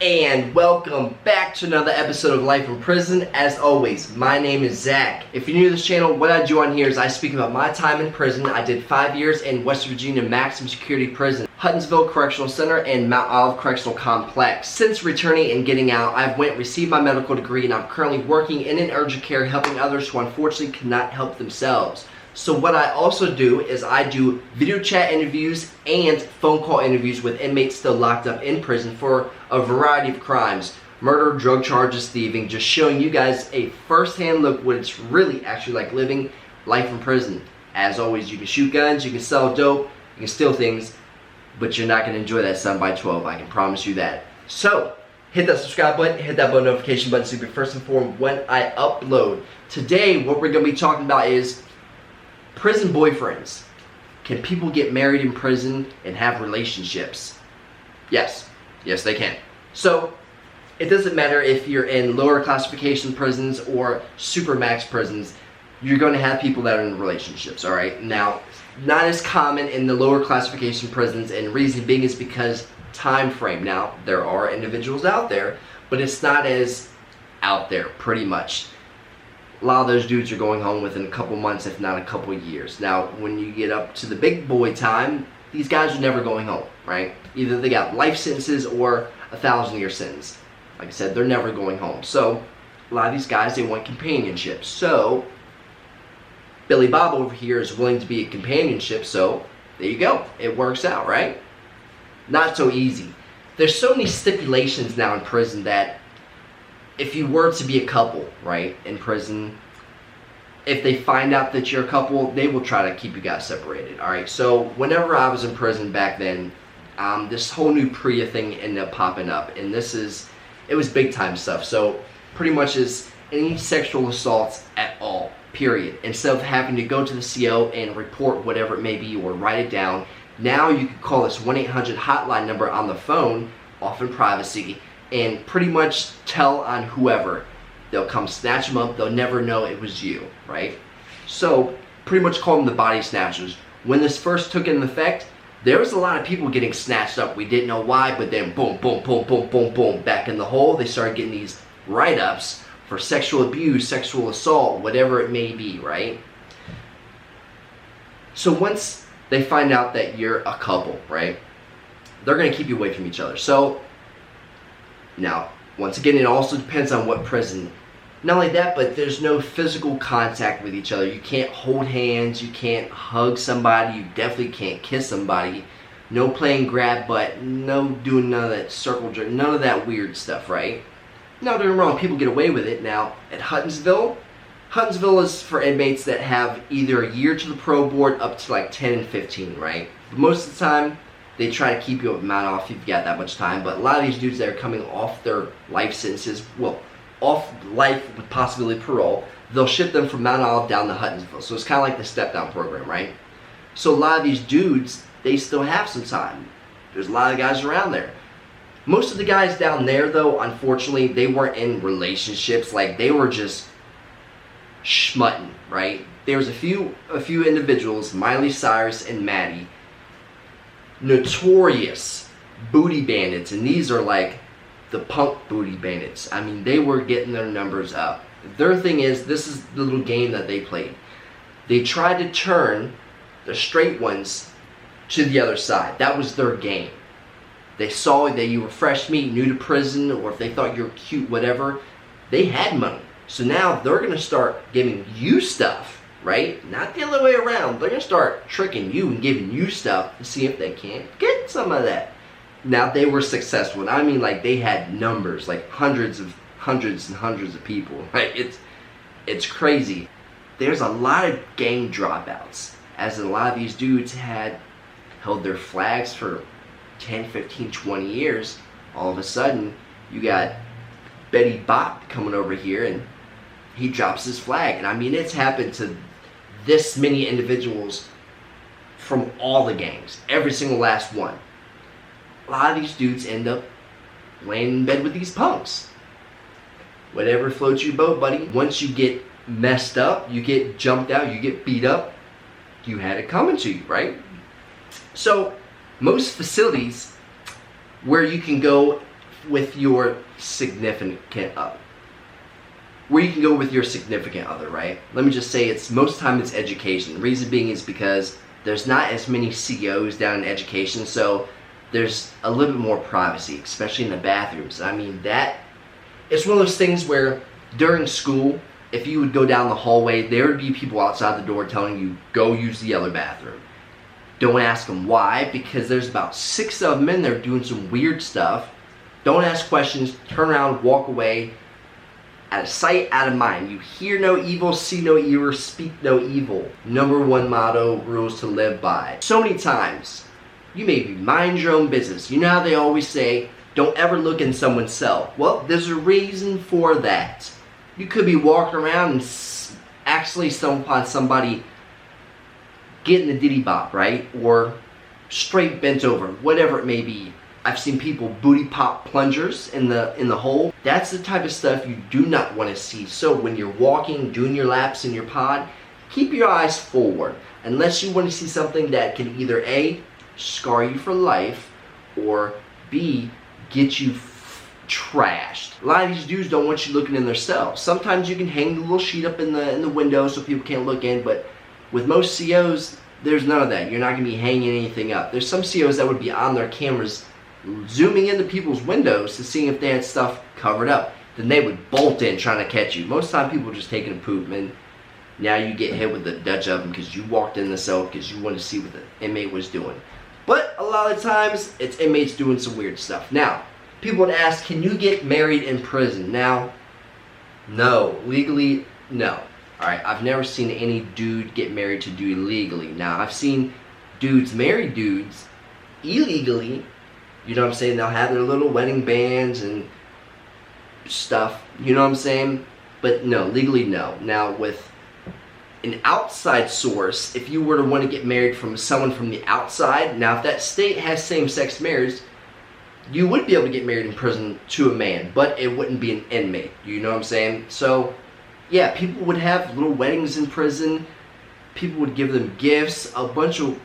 And welcome back to another episode of Life in Prison. As always, my name is Zach. If you're new to this channel, what I do on here is I speak about my time in prison. I did 5 years in West Virginia Maximum Security Prison, Huttonsville Correctional Center, and Mount Olive Correctional Complex. Since returning and getting out, I've received my medical degree, and I'm currently working in an urgent care helping others who unfortunately cannot help themselves. So what I also do is I do video chat interviews and phone call interviews with inmates still locked up in prison for a variety of crimes. Murder, drug charges, thieving, just showing you guys a first-hand look what it's really actually like living life in prison. As always, you can shoot guns, you can sell dope, you can steal things, but you're not going to enjoy that 7x12, I can promise you that. So, hit that subscribe button, hit that bell notification button so you can be first informed when I upload. Today, what we're going to be talking about is prison boyfriends. Can people get married in prison and have relationships? Yes. Yes, they can. So, it doesn't matter if you're in lower classification prisons or supermax prisons, you're going to have people that are in relationships, alright? Now, not as common in the lower classification prisons, and reason being is because time frame. Now, there are individuals out there, but it's not as out there, pretty much. A lot of those dudes are going home within a couple months, if not a couple years. Now, when you get up to the big boy time, these guys are never going home, right? Either they got life sentences or 1,000-year sentence. Like I said, they're never going home. So, a lot of these guys, they want companionship. So, Billy Bob over here is willing to be a companionship, so there you go. It works out, right? Not so easy. There's so many stipulations now in prison that if you were to be a couple, right, in prison, if they find out that you're a couple, they will try to keep you guys separated, alright? So, whenever I was in prison back then, this whole new PREA thing ended up popping up, and it was big time stuff. So, pretty much is any sexual assaults at all, period. Instead of having to go to the CO and report whatever it may be or write it down, now you can call this 1-800 hotline number on the phone, off in privacy, and pretty much tell on whoever. They'll come snatch them up, they'll never know it was you, right? So, pretty much call them the body snatchers. When this first took into effect, there was a lot of people getting snatched up. We didn't know why, but then boom, boom, boom, boom, boom, boom, back in the hole. They started getting these write-ups for sexual abuse, sexual assault, whatever it may be, right? So once they find out that you're a couple, right, they're going to keep you away from each other. So, now, once again, it also depends on what prison. Not only that, but there's no physical contact with each other. You can't hold hands, you can't hug somebody, you definitely can't kiss somebody. No playing grab butt, no doing none of that circle jerk, none of that weird stuff, right? No, don't get me wrong, people get away with it. Now, at Huttonsville is for inmates that have either a year to the parole board up to like 10 and 15, right? But most of the time, they try to keep you amount off if you've got that much time. But a lot of these dudes that are coming off their life sentences, well, off life with possibility of parole, they'll ship them from Mount Olive down to Huttonsville. So it's kind of like the step-down program, right? So a lot of these dudes, they still have some time. There's a lot of guys around there. Most of the guys down there, though, unfortunately, they weren't in relationships. Like, they were just schmutting, right? There was a few individuals, Miley Cyrus and Maddie, notorious booty bandits, and these are like the punk booty bandits. I mean, they were getting their numbers up. Their thing is, this is the little game that they played. They tried to turn the straight ones to the other side. That was their game. They saw that you were fresh meat, new to prison, or if they thought you were cute, whatever, they had money. So now they're going to start giving you stuff, right? Not the other way around. They're going to start tricking you and giving you stuff to see if they can't get some of that. Now, they were successful. And I mean, like, they had numbers, like hundreds and hundreds of people. Right? It's crazy. There's a lot of gang dropouts, as a lot of these dudes had held their flags for 10, 15, 20 years. All of a sudden, you got Betty Bopp coming over here, and he drops his flag. And I mean, it's happened to this many individuals from all the gangs, every single last one. A lot of these dudes end up laying in bed with these punks. Whatever floats your boat, buddy. Once you get messed up, you get jumped out, you get beat up, you had it coming to you, right? So, most facilities where you can go with your significant other. Where you can go with your significant other, right? Let me just say most of the time it's education. The reason being is because there's not as many CEOs down in education, so there's a little bit more privacy, especially in the bathrooms. I mean, it's one of those things where during school, if you would go down the hallway, there would be people outside the door telling you, go use the other bathroom. Don't ask them why, because there's about 6 of them in there doing some weird stuff. Don't ask questions, turn around, walk away. Out of sight, out of mind. You hear no evil, see no evil, speak no evil. Number 1 motto, rules to live by. So many times, you maybe mind your own business. You know how they always say, don't ever look in someone's cell. Well, there's a reason for that. You could be walking around and actually stumble upon somebody getting the diddy bop, right? Or straight bent over, whatever it may be. I've seen people booty pop plungers in the hole. That's the type of stuff you do not want to see. So when you're walking, doing your laps in your pod, keep your eyes forward. Unless you want to see something that can either A, scar you for life, or B, get you trashed. A lot of these dudes don't want you looking in their cell. Sometimes you can hang the little sheet up in the window so people can't look in, but with most COs, there's none of that. You're not going to be hanging anything up. There's some COs that would be on their cameras zooming into people's windows to see if they had stuff covered up. Then they would bolt in trying to catch you. Most of the time people are just taking a poop, and now you get hit with the Dutch oven because you walked in the cell because you wanted to see what the inmate was doing. But a lot of times it's inmates doing some weird stuff. Now, people would ask, can you get married in prison? Now, no. Legally, no. Alright, I've never seen any dude get married to do illegally. Now, I've seen dudes marry dudes illegally. You know what I'm saying? They'll have their little wedding bands and stuff. You know what I'm saying? But no, legally no. Now with an outside source, if you were to want to get married from someone from the outside, now if that state has same-sex marriage, you would be able to get married in prison to a man, but it wouldn't be an inmate. You know what I'm saying? So yeah, people would have little weddings in prison. People would give them gifts. A bunch of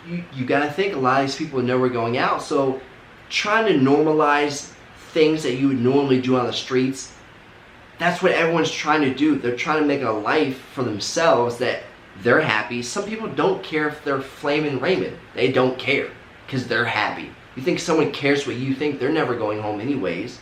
you gotta think a lot of these people are nowhere going out, so trying to normalize things that you would normally do on the streets, that's what everyone's trying to do. They're trying to make a life for themselves that they're happy. Some people don't care if they're flaming Raymond. They don't care because they're happy. You think someone cares what you think? They're never going home anyways.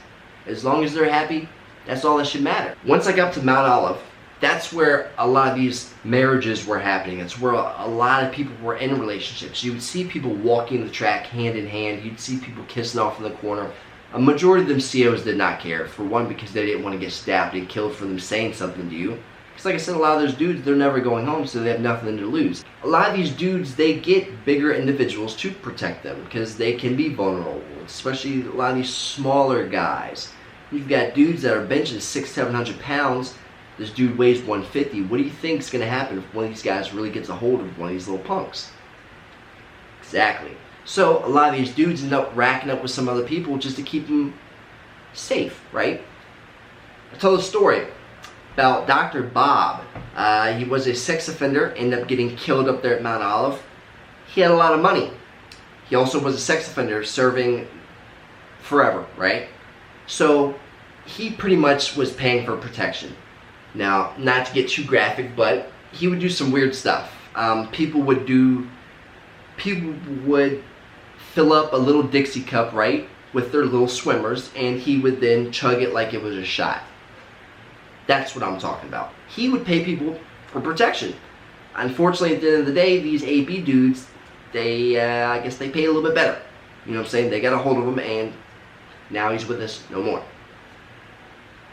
As long as they're happy, that's all that should matter. Once I got up to Mount Olive, that's where a lot of these marriages were happening. It's where a lot of people were in relationships. You would see people walking the track hand in hand. You'd see people kissing off in the corner. A majority of them COs did not care. For one, because they didn't want to get stabbed and killed for them saying something to you. Because like I said, a lot of those dudes, they're never going home, so they have nothing to lose. A lot of these dudes, they get bigger individuals to protect them because they can be vulnerable, especially a lot of these smaller guys. You've got dudes that are benching 600-700 pounds. This dude weighs 150. What do you think is going to happen if one of these guys really gets a hold of one of these little punks? Exactly. So a lot of these dudes end up racking up with some other people just to keep them safe, right? I told a story about Dr. Bob. He was a sex offender, ended up getting killed up there at Mount Olive. He had a lot of money. He also was a sex offender serving forever, right? So he pretty much was paying for protection. Now, not to get too graphic, but he would do some weird stuff. People would fill up a little Dixie cup, right, with their little swimmers, and he would then chug it like it was a shot. That's what I'm talking about. He would pay people for protection. Unfortunately, at the end of the day, these AB dudes, they, I guess they pay a little bit better. You know what I'm saying? They got a hold of him, and now he's with us no more.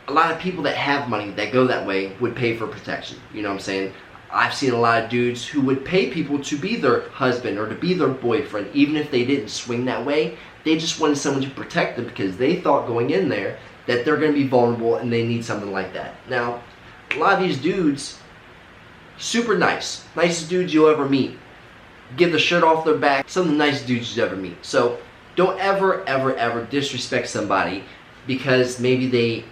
A lot of people that have money that go that way would pay for protection. You know what I'm saying? I've seen a lot of dudes who would pay people to be their husband or to be their boyfriend, even if they didn't swing that way. They just wanted someone to protect them because they thought going in there that they're going to be vulnerable and they need something like that. Now, a lot of these dudes, super nice. Nicest dudes you'll ever meet. Give the shirt off their back. Some of the nicest dudes you'll ever meet. So, don't ever disrespect somebody because maybe they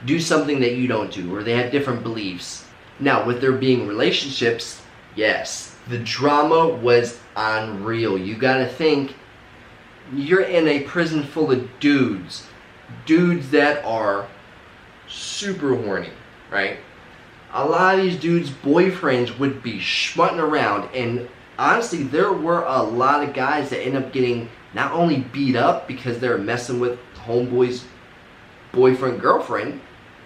do something that you don't do or they have different beliefs. Now, with there being relationships, yes, the drama was unreal. You gotta think, you're in a prison full of dudes. dudes that are super horny, right? A lot of these dudes' boyfriends would be schmutting around, and honestly, there were a lot of guys that end up getting not only beat up because they're messing with homeboy's boyfriend, girlfriend,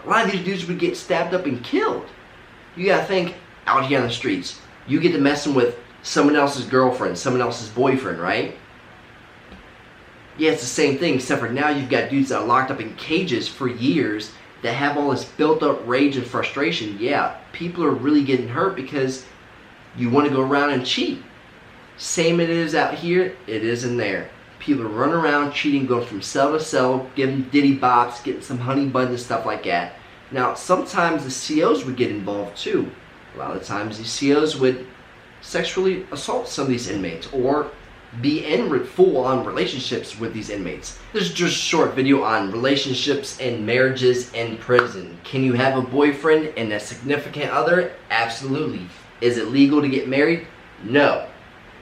a lot of these dudes would get stabbed up and killed. You gotta think, out here on the streets, you get to messing with someone else's girlfriend, someone else's boyfriend, right? Yeah, it's the same thing, except for now you've got dudes that are locked up in cages for years that have all this built up rage and frustration. Yeah, people are really getting hurt because you want to go around and cheat. Same it is out here, it is in there. People run around cheating, going from cell to cell, giving diddy bops, getting some honey buns and stuff like that. Now, sometimes the COs would get involved too. A lot of the times these COs would sexually assault some of these inmates or be in full-on relationships with these inmates. This is just a short video on relationships and marriages in prison. Can you have a boyfriend and a significant other? Absolutely. Is it legal to get married? No.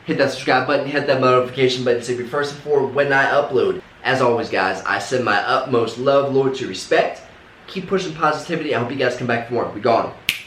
Hit that subscribe button, hit that notification button so you be first informed when I upload. As always, guys, I send my utmost love, loyalty, respect. Keep pushing positivity. I hope you guys come back for more. We gone.